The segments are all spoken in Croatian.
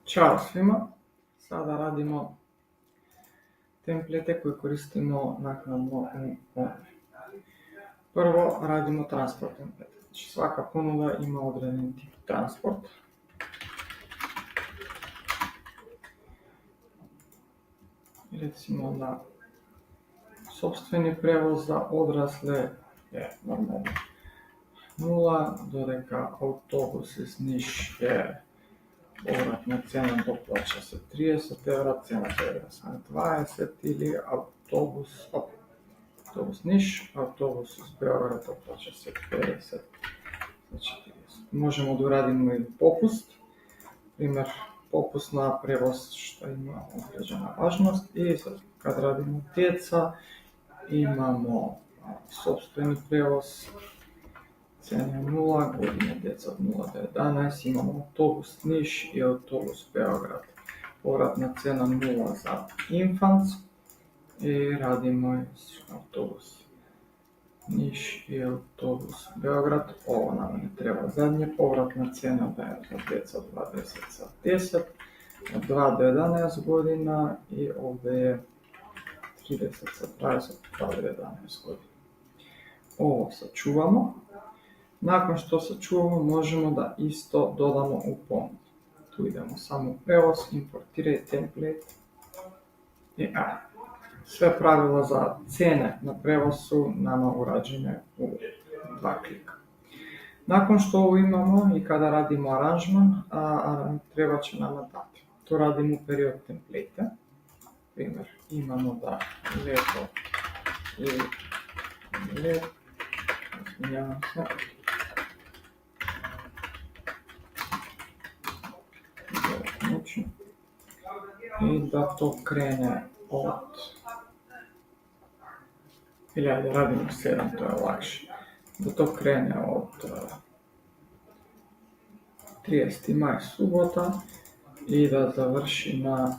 Ćao svima, sada radimo templete koje koristimo naknadno u ponudi. Prvo radimo transport template. Znači svaka ponuda ima određen tip transport. Recimo da sopstveni prevoz za odrasle je normalno 0, dodeka autobus iz Niš je povratna cijena doplaća se 30 eura, cijena prevoza se 20 ili autobus Niš, autobus iz Beograda doplaća se 50, znači 30. Možemo da uradimo i popust, primjer popust na prevoz što ima određena važnost, i kad radimo djeca imamo sopstveni prevoz, cijena 0, godine djeca od 0 do 11, imamo autobus Niš i autobus Beograd. Povratna cijena 0 za infants i radimo autobus Niš i autobus Beograd. Ovo nam ne treba zadnje, povratna cijena da je za djeca od 20 za 10, od 2 do 11 godina i ovdje je 30 za 20, od 2 do 11 godina. Ovo sačuvamo. Nakon što sačuvamo možemo da isto dodamo u ponudu. Tu idemo samo u prevoz, importiraj template i sve pravila za cijene na prevoz su nama urađene u 2 klika. Nakon što ovo imamo i kada radimo aranžman, treba će nama dati. To radimo u period template. Primjer, imamo da leto i leto, i da to krene od, ili ajde radimo 7, to je lakše, da to krene od 30. maj subota i da završi na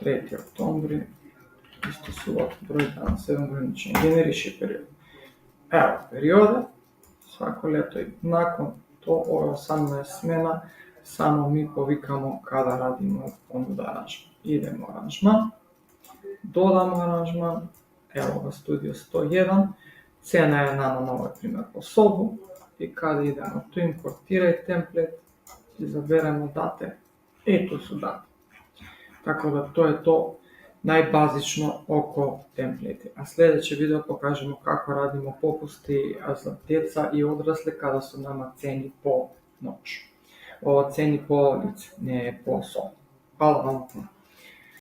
3. oktobri, isto subota, broj dana, 7 graničenja, generiši period. Evo perioda, svako ljeto i nakon to ove 18 smjena samo mi povikamo kada radimo ponuda aranžman. Idemo aranžman, dodamo aranžman, evo ga Studio 101, cijena je nama na ovaj primjer po sobu i kada idemo tu importiraj template, izaberemo date i tu su date. Tako da to je to najbazično oko template. A sljedeći video pokažemo kako radimo popusti za djeca i odrasle kada su nama cijeni po noću. Ovo cijeni po lice, ne po sobu. Hvala vam.